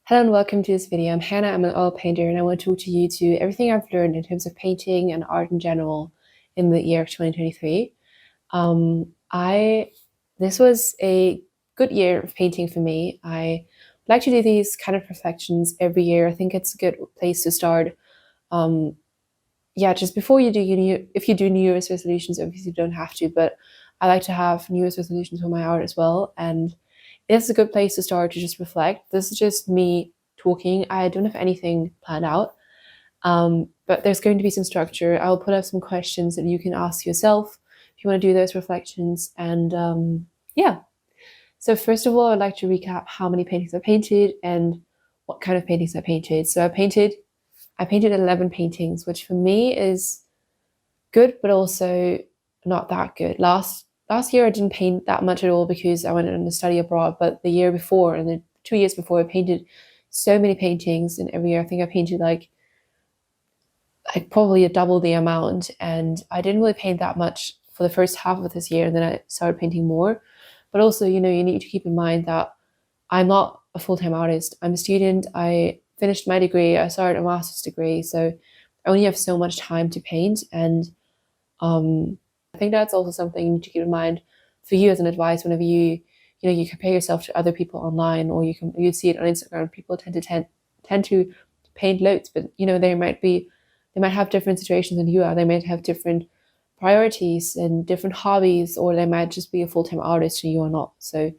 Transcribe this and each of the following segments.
Hello and welcome to this video. I'm Hannah, I'm an oil painter, and I want to talk to you to everything I've learned in terms of painting and art in general in the year of 2023. This was a good year of painting for me. I like to do these kind of reflections every year. I think it's a good place to start. Just before you do if you do New Year's resolutions, obviously you don't have to, but I like to have New Year's resolutions for my art as well. And this is a good place to start to just reflect. This is just me talking. I don't have anything planned out, but there's going to be some structure. I'll put up some questions that you can ask yourself if you want to do those reflections. And yeah. So first of all, I'd like to recap how many paintings I painted and what kind of paintings I painted. So I painted 11 paintings, which for me is good, but also not that good. Last year I didn't paint that much at all because I went on a study abroad, but the year before and the 2 years before I painted so many paintings, and every year I think I painted like probably a double the amount, and I didn't really paint that much for the first half of this year, and then I started painting more. But also, you need to keep in mind that I'm not a full-time artist. I'm a student. I finished my degree. I started a master's degree, so I only have so much time to paint, and I think that's also something you need to keep in mind for you as an advice whenever you compare yourself to other people online, or you see it on Instagram. People tend to paint loads, but they might have different situations than you are. They might have different priorities and different hobbies, or they might just be a full-time artist and you are not. So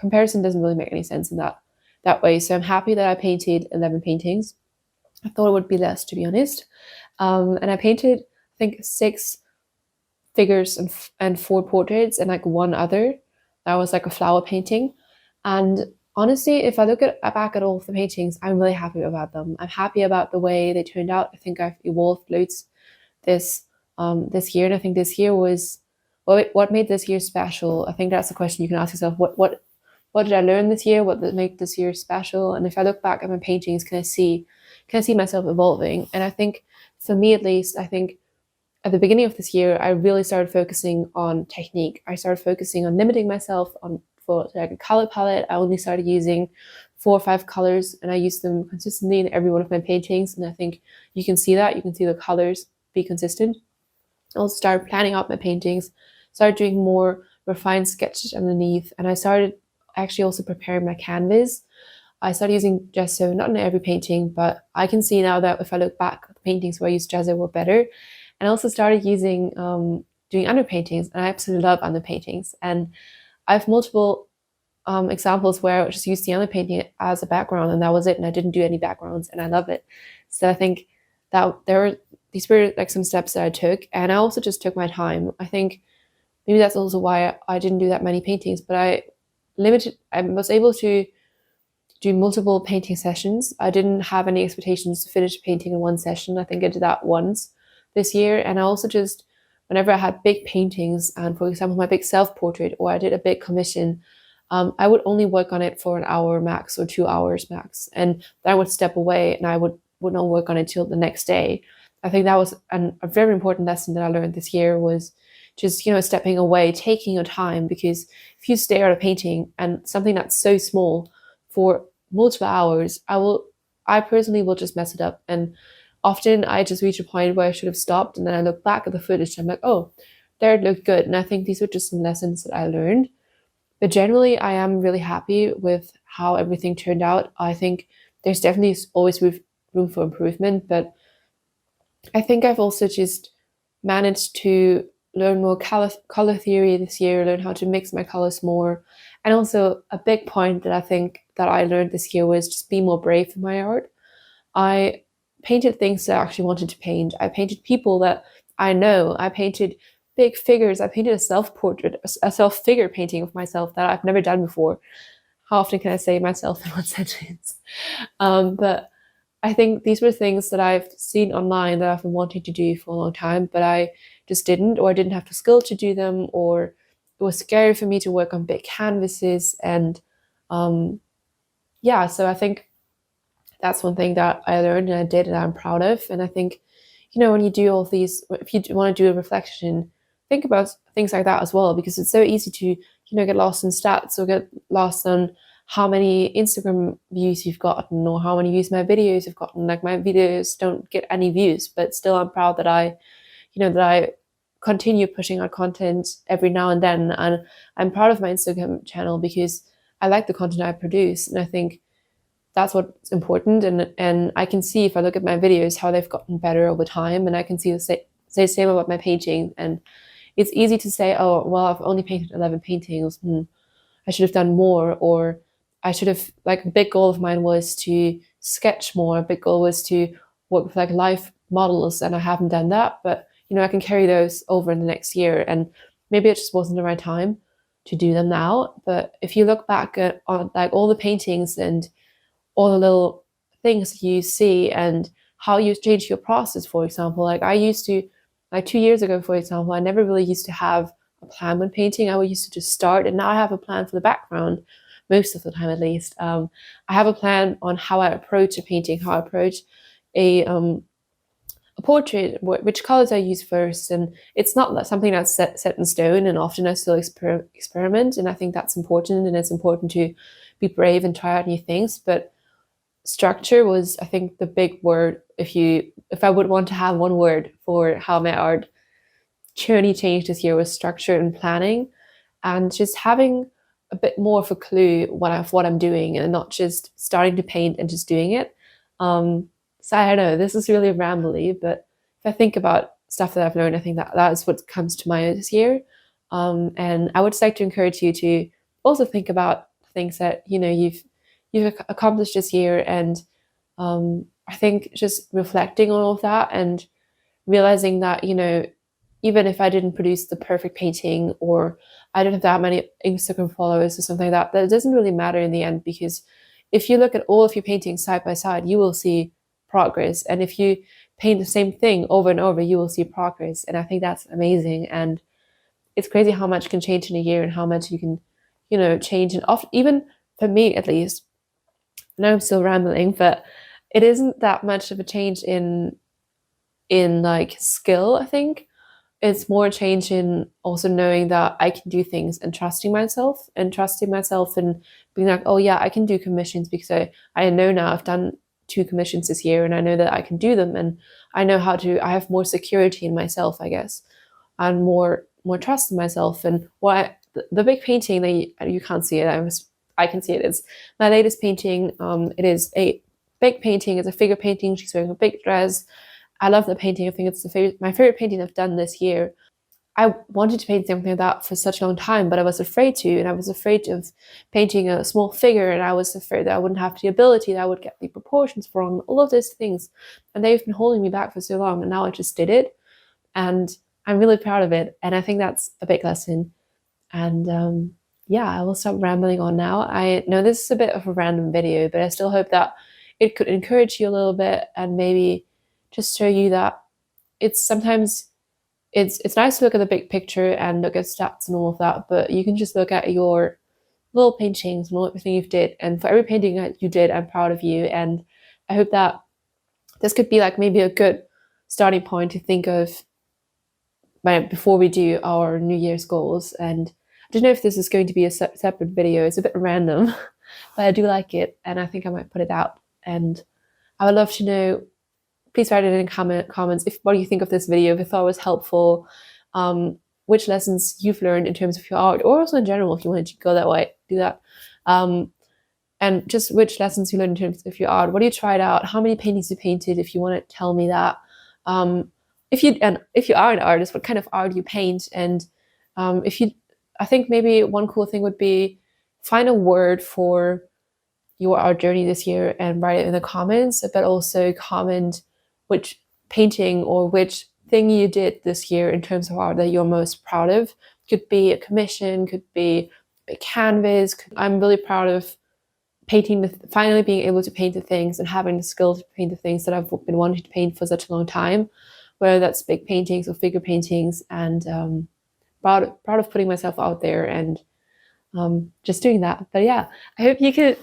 comparison doesn't really make any sense in that way. So I'm happy that I painted 11 paintings. I thought it would be less, to be honest. And I painted, I think, 6 figures and 4 portraits, and like one other that was like a flower painting. And honestly, if I look back at all of the paintings, I'm really happy about them. I'm happy about the way they turned out. I think I've evolved loads this year, and I think this year was what made this year special. I think that's the question you can ask yourself. What did I learn this year? What did make this year special? And if I look back at my paintings, can I see myself evolving? And I think, for me at least, I think at the beginning of this year, I really started focusing on technique. I started focusing on limiting myself for like a color palette. I only started using 4 or 5 colors, and I use them consistently in every one of my paintings. And I think you can see that. You can see the colors be consistent. I also started planning out my paintings, started doing more refined sketches underneath, and I started actually also preparing my canvas. I started using gesso, not in every painting, but I can see now that if I look back at the paintings where I used gesso were better. And I also started using doing underpaintings, and I absolutely love underpaintings. And I have multiple examples where I just used the underpainting as a background, and that was it, and I didn't do any backgrounds, and I love it. So I think that these were like some steps that I took, and I also just took my time. I think maybe that's also why I didn't do that many paintings, but I was able to do multiple painting sessions. I didn't have any expectations to finish painting in one session. I think I did that once this year. And I also just, whenever I had big paintings, and for example, my big self-portrait, or I did a big commission, I would only work on it for an hour max or 2 hours max. And then I would step away, and I would not work on it till the next day. I think that was a very important lesson that I learned this year, was just, stepping away, taking your time, because if you stare at a painting and something that's so small for multiple hours, I personally will just mess it up. And often I just reach a point where I should have stopped, and then I look back at the footage and I'm like, oh, there it looked good. And I think these were just some lessons that I learned. But generally, I am really happy with how everything turned out. I think there's definitely always room for improvement, but I think I've also just managed to learn more color theory this year, learn how to mix my colors more. And also a big point that I think that I learned this year was just be more brave in my art. I painted things that I actually wanted to paint. I painted people that I know. I painted big figures. I painted a self-portrait, a self-figure painting of myself that I've never done before. How often can I say myself in one sentence? But I think these were things that I've seen online that I've been wanting to do for a long time, but I just didn't, or I didn't have the skill to do them, or it was scary for me to work on big canvases. And so I think that's one thing that I learned and I did and I'm proud of. And I think, when you do all of these, if you want to do a reflection, think about things like that as well, because it's so easy to, get lost in stats or get lost on how many Instagram views you've gotten or how many views my videos have gotten. Like my videos don't get any views, but still I'm proud that I continue pushing out content every now and then. And I'm proud of my Instagram channel because I like the content I produce. And I think that's what's important. And I can see, if I look at my videos, how they've gotten better over time. And I can see say the same about my painting. And it's easy to say, oh, well, I've only painted 11 paintings. I should have done more, or I should have, like, a big goal of mine was to sketch more. A big goal was to work with like live models, and I haven't done that. But I can carry those over in the next year, and maybe it just wasn't the right time to do them now. But if you look back on like all the paintings and all the little things you see and how you change your process, for example, like I used to, like 2 years ago, for example, I never really used to have a plan when painting. I used to just start, and now I have a plan for the background most of the time, at least. I have a plan on how I approach a painting, how I approach a portrait, which colors I use first. And it's not something that's set in stone, and often I still experiment, and I think that's important. And it's important to be brave and try out new things. But structure was, I think, the big word. If I would want to have one word for how my art journey changed this year, was structure and planning, and just having a bit more of a clue what I'm doing, and not just starting to paint and just doing it. So I don't know, this is really rambly, but if I think about stuff that I've learned, I think that is what comes to mind this year. And I would just like to encourage you to also think about things that you've accomplished this year. And I think just reflecting on all of that and realizing that, even if I didn't produce the perfect painting, or I didn't have that many Instagram followers or something like that, that doesn't really matter in the end, because if you look at all of your paintings side by side, you will see progress. And if you paint the same thing over and over, you will see progress. And I think that's amazing. And it's crazy how much can change in a year, and how much you can, change. And often, even for me at least, I know I'm still rambling, but it isn't that much of a change in like skill, I think. It's more a change in also knowing that I can do things, and trusting myself, and being like, oh yeah, I can do commissions, because I know now I've done 2 commissions this year, and I know that I can do them, and I have more security in myself, I guess, and more trust in myself. And the big painting that you can't see it, I can see it, is my latest painting. It is a big painting. It's a figure painting. She's wearing a big dress. I love the painting. I think it's my favorite painting I've done this year. I wanted to paint something like that for such a long time, but I was afraid to, and I was afraid of painting a small figure, and I was afraid that I wouldn't have the ability, that I would get the proportions wrong, all of those things. And they've been holding me back for so long, and now I just did it, and I'm really proud of it. And I think that's a big lesson. And yeah, I will stop rambling on now. I know this is a bit of a random video, but I still hope that it could encourage you a little bit, and maybe just show you that it's nice to look at the big picture and look at stats and all of that, but you can just look at your little paintings and everything you've did. And for every painting that you did, I'm proud of you. And I hope that this could be like maybe a good starting point to think of before we do our New Year's goals. And I don't know if this is going to be a separate video. It's a bit random, but I do like it, and I think I might put it out. And I would love to know, please write it in comments what do you think of this video, if you thought it was helpful, which lessons you've learned in terms of your art, or also in general, if you wanted to go that way, do that. And just which lessons you learned in terms of your art. What do you tried out? How many paintings you painted, if you want to tell me that. If you are an artist, what kind of art you paint. And I think maybe one cool thing would be find a word for your art journey this year and write it in the comments, but also comment which painting or which thing you did this year in terms of art that you're most proud of. Could be a commission, could be a canvas. I'm really proud of finally being able to paint the things and having the skill to paint the things that I've been wanting to paint for such a long time, whether that's big paintings or figure paintings. And proud of putting myself out there and just doing that. But yeah, I hope you could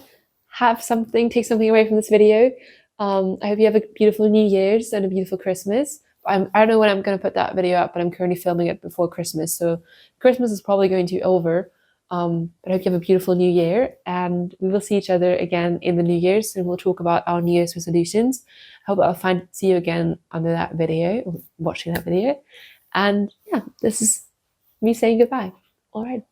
take something away from this video. I hope you have a beautiful New Year's and a beautiful Christmas. I don't know when I'm going to put that video up, but I'm currently filming it before Christmas, so Christmas is probably going to be over. But I hope you have a beautiful new year, and we will see each other again in the new year. So we'll talk about our New Year's resolutions. I hope I'll see you again under that video, or watching that video. And yeah, this is me saying goodbye. All right.